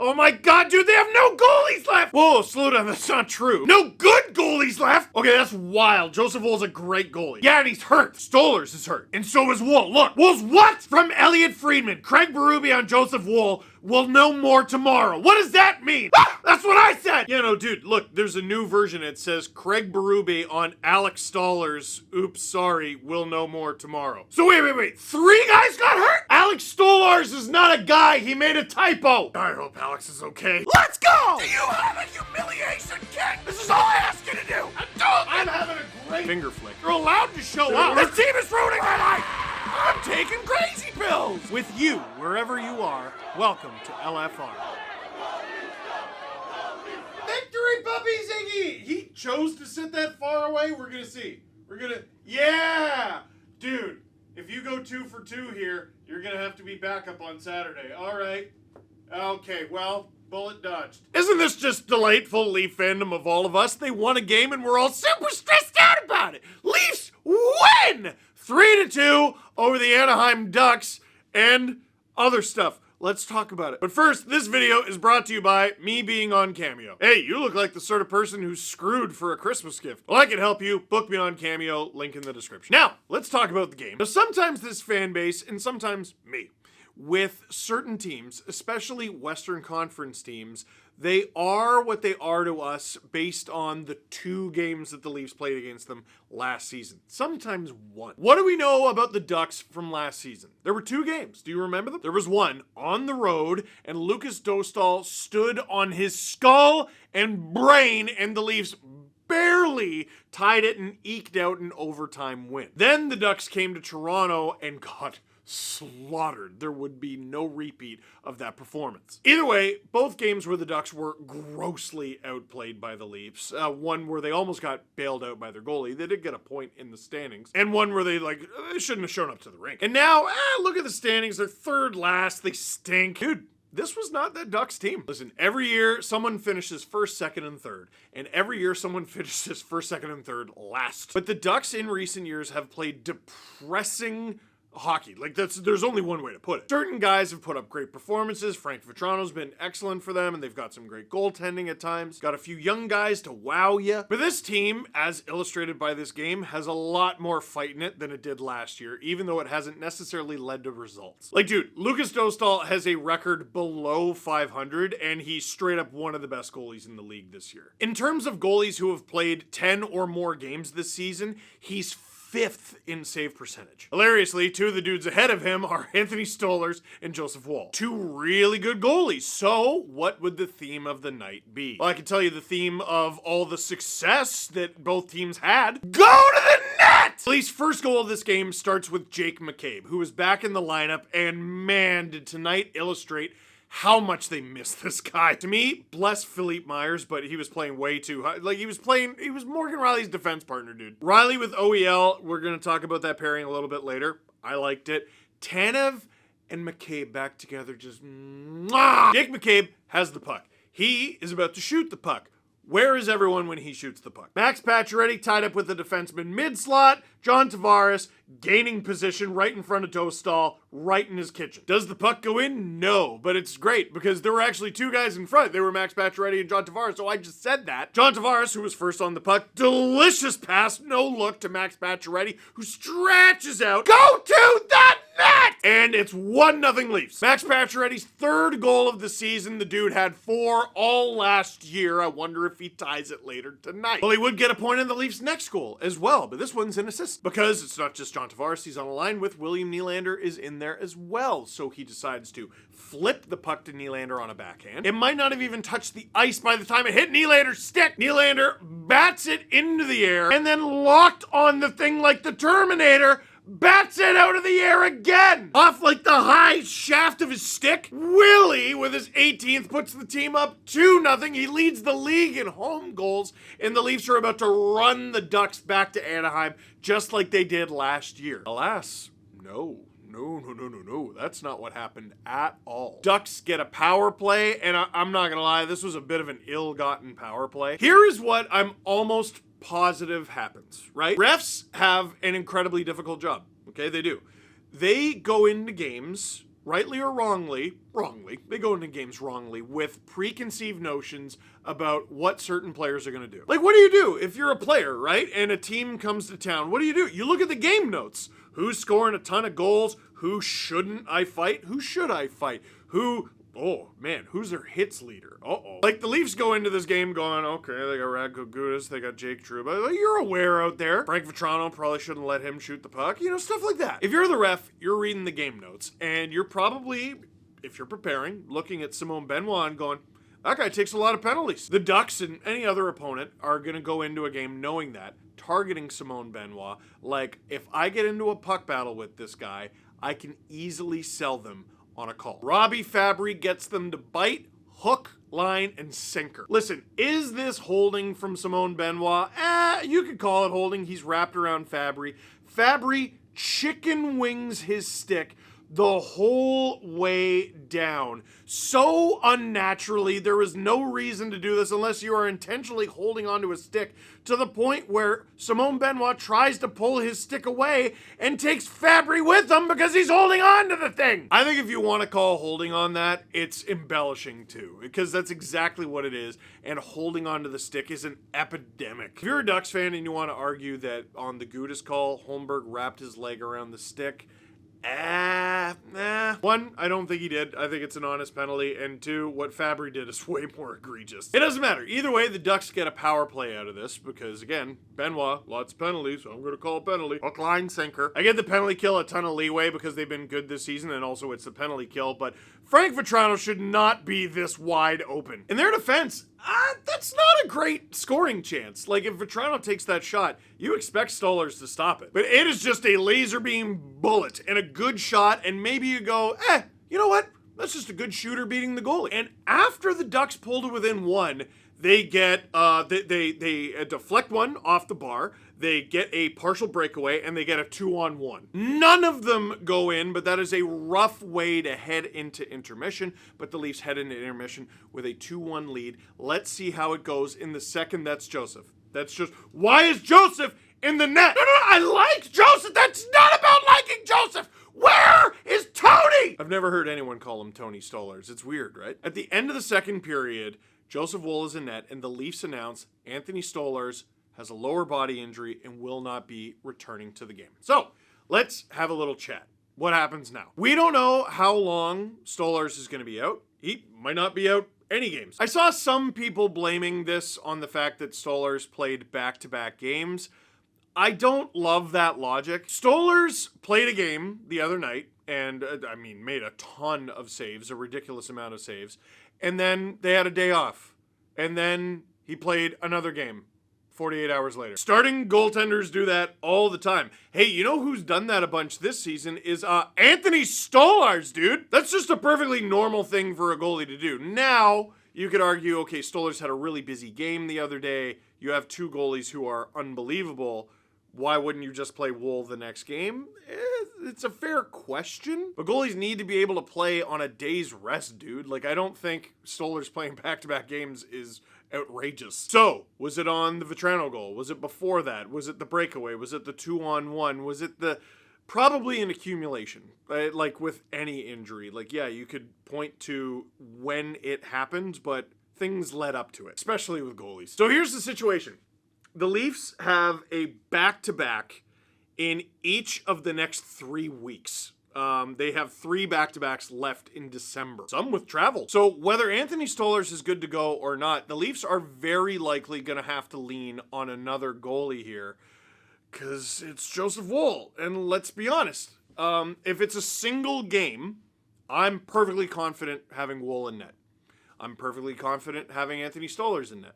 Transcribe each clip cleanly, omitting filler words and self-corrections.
Oh my god, dude, they have no goalies left! Whoa, slow down, that's not true. No good goalies left? Okay, that's wild. Joseph Wool's a great goalie. Yeah, and he's hurt. Stolarz is hurt. And so is Wool. Look, Wool's what? From Elliot Friedman. Craig Berube on Joseph Wool. We'll know more tomorrow. What does that mean? That's what I said! You know, dude, look, there's a new version. It says Craig Berube on Alex Stolarz. Oops, sorry, we'll know more tomorrow. So wait. 3 guys got hurt? Alex Stolarz is not a guy. He made a typo. I hope Alex is okay. Let's go! Do you have a humiliation kit? This is all I ask you to do. I'm having a great finger flick. You're allowed to show up. This team is ruining my life. I'm taking crazy pills. With you, wherever you are, welcome to LFR. Victory, Puppy Ziggy! He chose to sit that far away. We're gonna see. Yeah! Dude, if you go 2 for 2 here, you're gonna have to be backup on Saturday. All right. Okay, well, bullet dodged. Isn't this just delightful Leaf fandom of all of us? They won a game and we're all super stressed out about it. Leafs win! 3-2 over the Anaheim Ducks and other stuff. Let's talk about it. But first, this video is brought to you by me being on Cameo. Hey, you look like the sort of person who's screwed for a Christmas gift. Well, I can help you. Book me on Cameo, link in the description. Now, let's talk about the game. Now, sometimes this fan base, and sometimes me, with certain teams, especially Western Conference teams, they are what they are to us based on the 2 games that the Leafs played against them last season. Sometimes 1. What do we know about the Ducks from last season? There were 2 games. Do you remember them? There was one on the road, and Lukas Dostal stood on his skull and brain, and the Leafs barely tied it and eked out an overtime win. Then the Ducks came to Toronto and got slaughtered. There would be no repeat of that performance. Either way, both games where the Ducks were grossly outplayed by the Leafs. One where they almost got bailed out by their goalie. They did get a point in the standings. And one where they shouldn't have shown up to the rink. And now, look at the standings. They're 3rd last. They stink. Dude, this was not that Ducks team. Listen, every year someone finishes 1st, 2nd, and 3rd. And every year someone finishes 1st, 2nd, and 3rd last. But the Ducks in recent years have played depressing hockey. There's only one way to put it. Certain guys have put up great performances. Frank Vatrano's been excellent for them, and they've got some great goaltending at times. Got a few young guys to wow you. But this team, as illustrated by this game, has a lot more fight in it than it did last year, even though it hasn't necessarily led to results. Dude, Lukas Dostal has a record below 500, and he's straight up one of the best goalies in the league this year. In terms of goalies who have played 10 or more games this season, he's 5th in save percentage. Hilariously, 2 of the dudes ahead of him are Anthony Stolarz and Joseph Woll. 2 really good goalies. So, what would the theme of the night be? Well, I can tell you the theme of all the success that both teams had. Go to the net! Leafs' first goal of this game starts with Jake McCabe, who is back in the lineup, and man, did tonight illustrate how much they miss this guy. To me, bless Philippe Myers, but he was playing way too high. He was Morgan Riley's defense partner, dude. Riley with OEL, we're going to talk about that pairing a little bit later. I liked it. Tanev and McCabe back together, just mwah! Jake McCabe has the puck. He is about to shoot the puck. Where is everyone when he shoots the puck? Max Pacioretty tied up with the defenseman mid-slot. John Tavares gaining position right in front of Dostal, right in his kitchen. Does the puck go in? No, but it's great because there were actually 2 guys in front. They were Max Pacioretty and John Tavares, so I just said that. John Tavares, who was first on the puck, delicious pass, no look to Max Pacioretty, who stretches out. Go to the net! And it's 1-0 Leafs. Max Pacioretty's 3rd goal of the season. The dude had 4 all last year. I wonder if he ties it later tonight. Well, he would get a point in the Leafs' next goal as well, but this one's an assist because it's not just John Tavares he's on a line with. William Nylander is in there as well, so he decides to flip the puck to Nylander on a backhand. It might not have even touched the ice by the time it hit Nylander's stick. Nylander bats it into the air and then locked on the thing like the Terminator, bats it out of the air again! Off the high shaft of his stick. Willie, with his 18th, puts the team up 2-0. He leads the league in home goals, and the Leafs are about to run the Ducks back to Anaheim, just like they did last year. Alas, no. That's not what happened at all. Ducks get a power play, and I'm not gonna lie, this was a bit of an ill-gotten power play. Here is what I'm almost positive happens, right? Refs have an incredibly difficult job, okay? They do. They go into games rightly or wrongly, they go into games wrongly with preconceived notions about what certain players are going to do. Like, what do you do if you're a player, right? And a team comes to town, what do? You look at the game notes. Who's scoring a ton of goals? Who shouldn't I fight? Who should I fight? Oh man, who's their hits leader? Like the Leafs go into this game going, okay, they got Radko Gudas, they got Jake Trouba. You're aware out there. Frank Vatrano probably shouldn't let him shoot the puck. Stuff like that. If you're the ref, you're reading the game notes, and you're probably, if you're preparing, looking at Simone Benoit and going, that guy takes a lot of penalties. The Ducks and any other opponent are going to go into a game knowing that, targeting Simone Benoit. Like, if I get into a puck battle with this guy, I can easily sell them on a call. Robbie Fabry gets them to bite, hook, line, and sinker. Listen, is this holding from Simone Benoit? You could call it holding. He's wrapped around Fabry. Fabry chicken wings his stick the whole way down. So unnaturally, there is no reason to do this unless you are intentionally holding onto a stick, to the point where Simone Benoit tries to pull his stick away and takes Fabry with him because he's holding on to the thing. I think if you want to call holding on that, it's embellishing too, because that's exactly what it is, and holding onto the stick is an epidemic. If you're a Ducks fan and you want to argue that on the Gudas call, Holmberg wrapped his leg around the stick, one, I don't think he did. I think it's an honest penalty. And two, what Fabry did is way more egregious. It doesn't matter. Either way, the Ducks get a power play out of this because, again, Benoit, lots of penalties, so I'm going to call a penalty. Hook, line, sinker. I give the penalty kill a ton of leeway because they've been good this season, and also it's the penalty kill, but Frank Vatrano should not be this wide open. In their defense, that's not a great scoring chance. Like, if Vatrano takes that shot, you expect Stolarz to stop it. But it is just a laser beam bullet and a good shot, and maybe you go, you know what? That's just a good shooter beating the goalie. And after the Ducks pulled it within one, they get, they deflect one off the bar, they get a partial breakaway, and they get a 2-on-1. None of them go in, but that is a rough way to head into intermission. But the Leafs head into intermission with a 2-1 lead. Let's see how it goes in the second. That's Joseph. That's just, why is Joseph in the net? No, I like Joseph. That's not about liking Joseph. Where is Tony? I've never heard anyone call him Tony Stolarz. It's weird, right? At the end of the second period, Joseph Woll is in net, and the Leafs announce Anthony Stolarz has a lower body injury and will not be returning to the game. So, let's have a little chat. What happens now? We don't know how long Stolarz is going to be out. He might not be out any games. I saw some people blaming this on the fact that Stolarz played back-to-back games. I don't love that logic. Stolarz played a game the other night and, made a ton of saves, a ridiculous amount of saves. And then they had a day off. And then he played another game 48 hours later. Starting goaltenders do that all the time. Hey, you know who's done that a bunch this season is Anthony Stolarz, dude. That's just a perfectly normal thing for a goalie to do. Now, you could argue, okay, Stolarz had a really busy game the other day. You have two goalies who are unbelievable. Why wouldn't you just play Woll the next game? It's a fair question. But goalies need to be able to play on a day's rest, dude. Like, I don't think Stolarz playing back-to-back games is outrageous. So, was it on the Vatrano goal? Was it before that? Was it the breakaway? Was it the 2-on-1? Was it probably an accumulation, right? Like with any injury. Like, yeah, you could point to when it happened, but things led up to it, especially with goalies. So here's the situation. The Leafs have a back-to-back in each of the next 3 weeks. They have 3 back-to-backs left in December, some with travel. So whether Anthony Stolarz is good to go or not, the Leafs are very likely going to have to lean on another goalie here because it's Joseph Woll. And let's be honest, if it's a single game, I'm perfectly confident having Woll in net. I'm perfectly confident having Anthony Stolarz in net.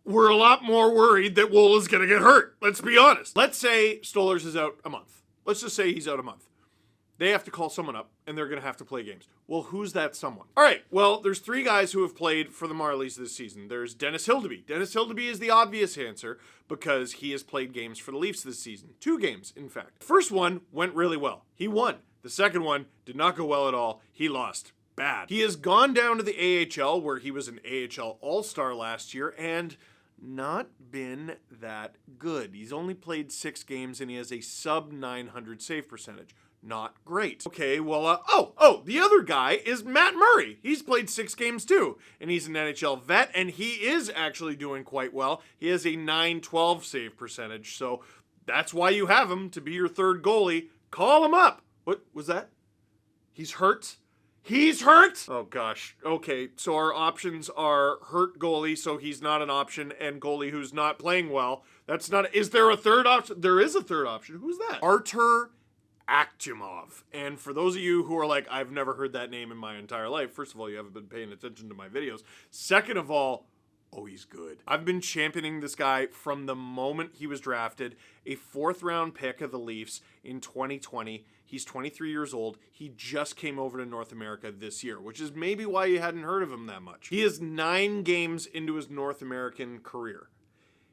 We're a lot more worried that Woll is going to get hurt. Let's be honest. Let's say Stolarz is out a month. Let's just say he's out a month. They have to call someone up, and they're going to have to play games. Well, who's that someone? All right, well, there's 3 guys who have played for the Marlies this season. There's Dennis Hildeby. Dennis Hildeby is the obvious answer because he has played games for the Leafs this season. 2 games, in fact. The first one went really well. He won. The second one did not go well at all. He lost. Bad. He has gone down to the AHL, where he was an AHL All-Star last year, and not been that good. He's only played 6 games and he has a sub 900 save percentage. not great. Okay, well, the other guy is Matt Murray. He's played 6 games too, and he's an NHL vet, and he is actually doing quite well. He has a .912 save percentage, so that's why you have him to be your third goalie. Call him up. What was that? He's hurt? He's hurt? Oh gosh. Okay, so our options are hurt goalie, so he's not an option, and goalie who's not playing well. That's not. Is there a third option? There is a third option. Who's that? Artur Akhtyumov. And for those of you who are like, I've never heard that name in my entire life, first of all, you haven't been paying attention to my videos. Second of all, oh, he's good. I've been championing this guy from the moment he was drafted, a 4th round pick of the Leafs in 2020. He's 23 years old. He just came over to North America this year, which is maybe why you hadn't heard of him that much. He is 9 games into his North American career.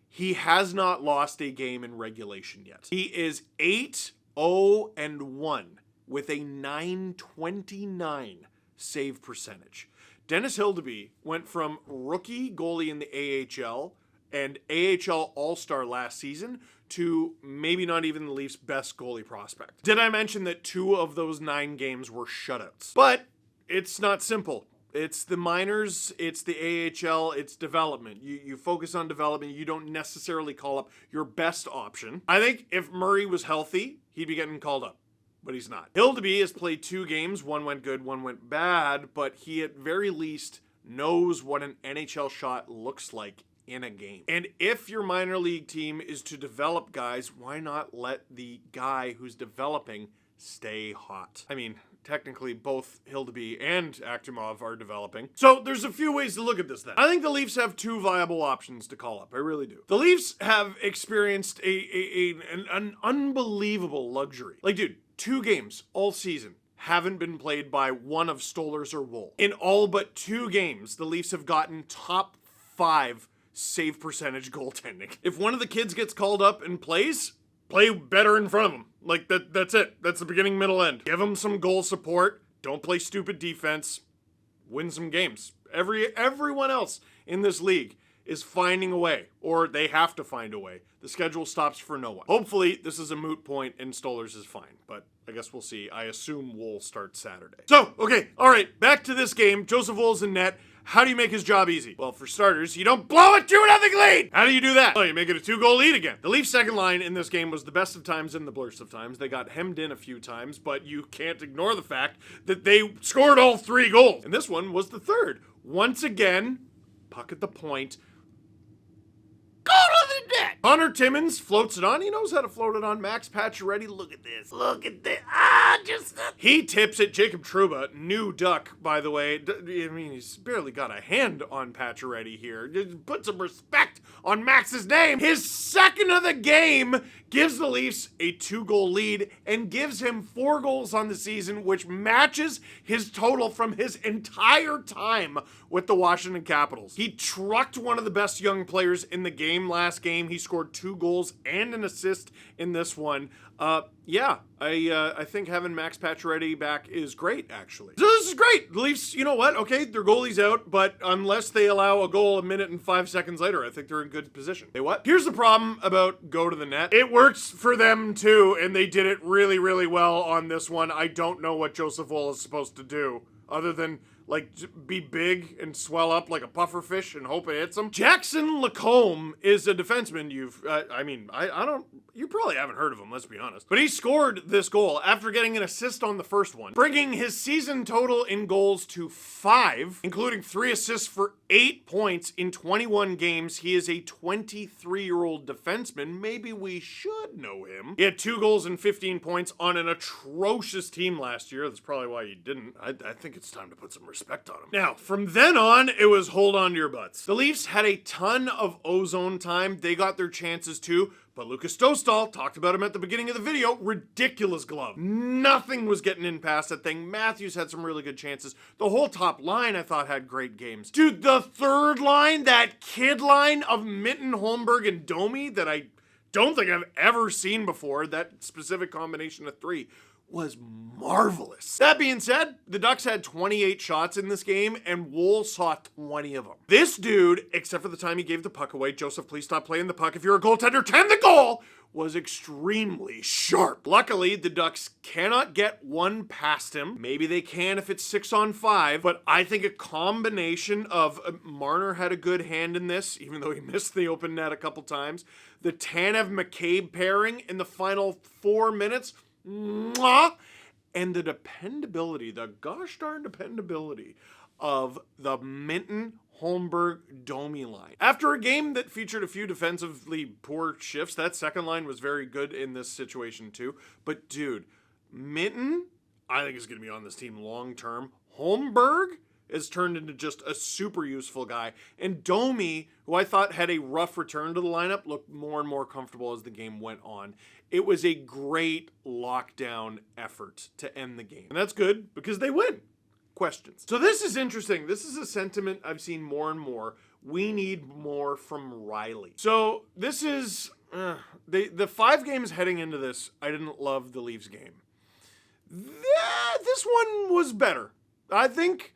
He has not lost a game in regulation yet. He is 8-0-1 with a .929 save percentage. Dennis Hildeby went from rookie goalie in the AHL and AHL All-Star last season to maybe not even the Leafs' best goalie prospect. Did I mention that 2 of those 9 games were shutouts? But it's not simple. It's the minors, it's the AHL, it's development. You focus on development, you don't necessarily call up your best option. I think if Murray was healthy, he'd be getting called up. But he's not. Hildeby has played 2 games. One went good, one went bad, but he at very least knows what an NHL shot looks like in a game. And if your minor league team is to develop guys, why not let the guy who's developing stay hot? I mean, technically both Hildeby and Akhtyumov are developing. So there's a few ways to look at this then. I think the Leafs have 2 viable options to call up. I really do. The Leafs have experienced an unbelievable luxury. Like, dude, 2 games all season haven't been played by one of Stolarz or Woll. In all but 2 games, the Leafs have gotten top 5 save percentage goaltending. If one of the kids gets called up and plays, play better in front of him. Like, that's it. That's the beginning, middle, end. Give them some goal support. Don't play stupid defense. Win some games. Everyone else in this league is finding a way, or they have to find a way. The schedule stops for no one. Hopefully, this is a moot point and Stolarz is fine, but I guess we'll see. I assume Woll starts Saturday. So, okay, all right, back to this game. Joseph Woll's in net. How do you make his job easy? Well, for starters, you don't blow a 2-0 lead! How do you do that? Well, you make it a 2-goal lead again. The Leafs' second line in this game was the best of times and the worst of times. They got hemmed in a few times, but you can't ignore the fact that they scored all 3 goals. And this one was the third. Once again, puck at the point. Go to the net! Connor Timmins floats it on. He knows how to float it on. Max Pacioretty, look at this. Look at this. He tips it. Jacob Trouba, new duck, by the way. I mean, he's barely got a hand on Pacioretty here. Just put some respect on Max's name. His second of the game gives the Leafs a 2-goal lead and gives him 4 goals on the season, which matches his total from his entire time with the Washington Capitals. He trucked one of the best young players in the game last game. He scored 2 goals and an assist in this one. I think having Max Pacioretty back is great, actually. So this is great. The Leafs, you know what? Okay, their goalie's out, but unless they allow a goal a minute and 5 seconds later, I think they're in good position. Hey, what? Here's the problem about go to the net. It works for them too, and they did it really, really well on this one. I don't know what Joseph Woll is supposed to do other than like be big and swell up like a puffer fish and hope it hits him. Jackson Lacombe is a defenseman you probably haven't heard of him, let's be honest. But he scored this goal after getting an assist on the first one, bringing his season total in goals to 5, including 3 assists for 8 points in 21 games. He is a 23-year-old defenseman. Maybe we should know him. He had 2 goals and 15 points on an atrocious team last year. That's probably why he didn't. I think it's time to put some respect on him. Now, from then on, it was hold on to your butts. The Leafs had a ton of ozone time. They got their chances too. But Lucas Dostal, talked about him at the beginning of the video, ridiculous glove. Nothing was getting in past that thing. Matthews had some really good chances. The whole top line, I thought, had great games. Dude, the third line, that kid line of Mitten, Holmberg, and Domi that I don't think I've ever seen before, that specific combination of 3, was marvelous. That being said, the Ducks had 28 shots in this game, and Woll saw 20 of them. This dude, except for the time he gave the puck away, Joseph, please stop playing the puck. If you're a goaltender, tend the goal, was extremely sharp. Luckily, the Ducks cannot get one past him. Maybe they can if it's 6-on-5, but I think a combination of Marner had a good hand in this, even though he missed the open net a couple times. The Tanev-McCabe pairing in the final 4 minutes, mwah! And the dependability, the gosh darn dependability of the Minten, Holmberg, Domi line. After a game that featured a few defensively poor shifts, that second line was very good in this situation too. But dude, Minten, I think is going to be on this team long term. Holmberg has turned into just a super useful guy. And Domi, who I thought had a rough return to the lineup, looked more and more comfortable as the game went on. It was a great lockdown effort to end the game. And that's good because they win. Questions. So this is interesting. This is a sentiment I've seen more and more. We need more from Riley. So this is, the 5 games heading into this, I didn't love the Leafs game. This one was better. I think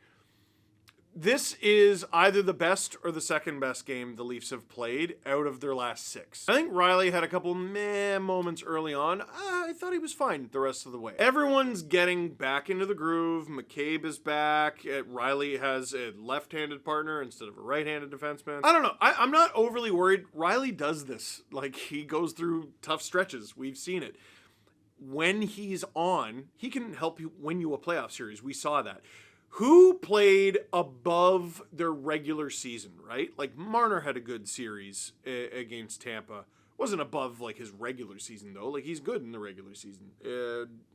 this is either the best or the second best game the Leafs have played out of their last 6. I think Riley had a couple meh moments early on. I thought he was fine the rest of the way. Everyone's getting back into the groove. McCabe is back. Riley has a left-handed partner instead of a right-handed defenseman. I don't know. I'm not overly worried. Riley does this. Like, he goes through tough stretches. We've seen it. When he's on, he can help you win you a playoff series. We saw that. Who played above their regular season, right? Like, Marner had a good series against Tampa. Wasn't above, like, his regular season, though. Like, he's good in the regular season.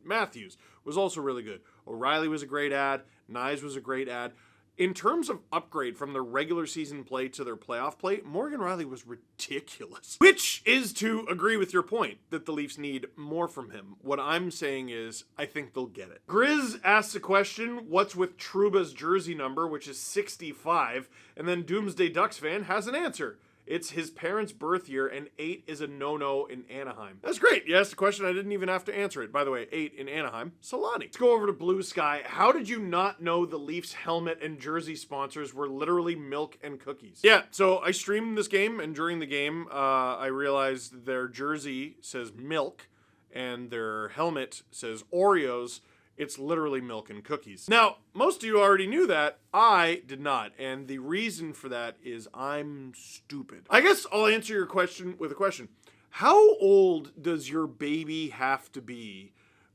Matthews was also really good. O'Reilly was a great ad. Nyes was a great ad. In terms of upgrade from their regular season play to their playoff play, Morgan Riley was ridiculous. Which is to agree with your point that the Leafs need more from him. What I'm saying is, I think they'll get it. Grizz asks a question, what's with Trouba's jersey number, which is 65? And then Doomsday Ducks fan has an answer. It's his parents' birth year, and 8 is a no-no in Anaheim. That's great. You asked a question, I didn't even have to answer it. By the way, 8 in Anaheim. Solani. Let's go over to Blue Sky. How did you not know the Leafs helmet and jersey sponsors were literally milk and cookies? Yeah, so I streamed this game, and during the game, I realized their jersey says milk, and their helmet says Oreos. It's literally milk and cookies. Now, most of you already knew that. I did not. And the reason for that is I'm stupid. I guess I'll answer your question with a question. How old does your baby have to be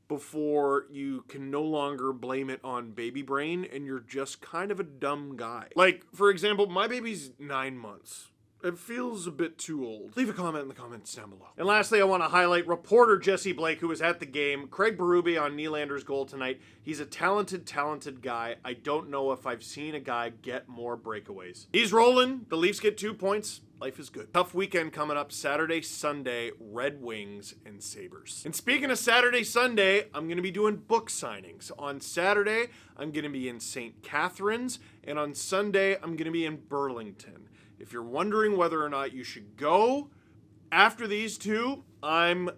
before you can no longer blame it on baby brain and you're just kind of a dumb guy? Like, for example, my baby's 9 months. It feels a bit too old. Leave a comment in the comments down below. And lastly, I want to highlight reporter Jesse Blake, who was at the game. Craig Berube on Nylander's goal tonight. He's a talented guy. I don't know if I've seen a guy get more breakaways. He's rolling. The Leafs get 2 points. Life is good. Tough weekend coming up Saturday, Sunday, Red Wings and Sabres. And speaking of Saturday, Sunday, I'm going to be doing book signings. On Saturday, I'm going to be in St. Catharines. And on Sunday, I'm going to be in Burlington. If you're wondering whether or not you should go after these two, I'm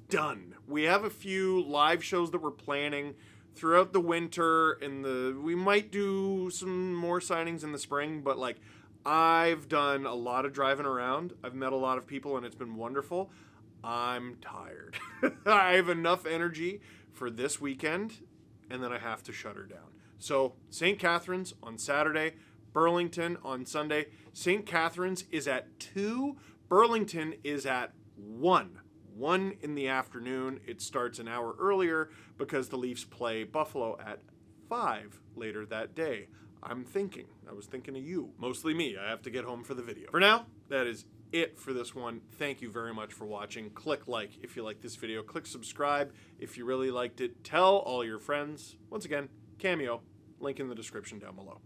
done. We have a few live shows that we're planning throughout the winter, and we might do some more signings in the spring, but like, I've done a lot of driving around. I've met a lot of people, and it's been wonderful. I'm tired. I have enough energy for this weekend, and then I have to shut her down. So St. Catharines on Saturday, Burlington on Sunday. St. Catharines is at 2. Burlington is at 1. 1 in the afternoon. It starts an hour earlier because the Leafs play Buffalo at 5 later that day. I was thinking of you. Mostly me. I have to get home for the video. For now, that is it for this one. Thank you very much for watching. Click like if you like this video. Click subscribe if you really liked it. Tell all your friends. Once again, Cameo. Link in the description down below.